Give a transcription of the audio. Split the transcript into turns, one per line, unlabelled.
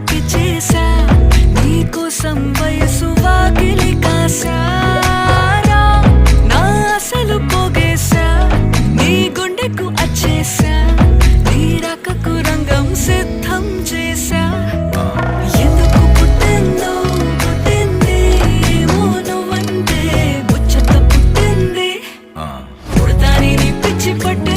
గోడకి చేసా నీకోసం వయసు వాకిలి కాసారా నా అసలు పోగేశా నీ గుండెకు అచ్చేసా నీ రాకకు రంగం సిద్ధం చేసా ఎందుకు పుట్టిందో పుట్టింది ఏమో నువ్వంటే ముచ్చట పుట్టింది పుడతాని నీ పిచ్చి పట్టి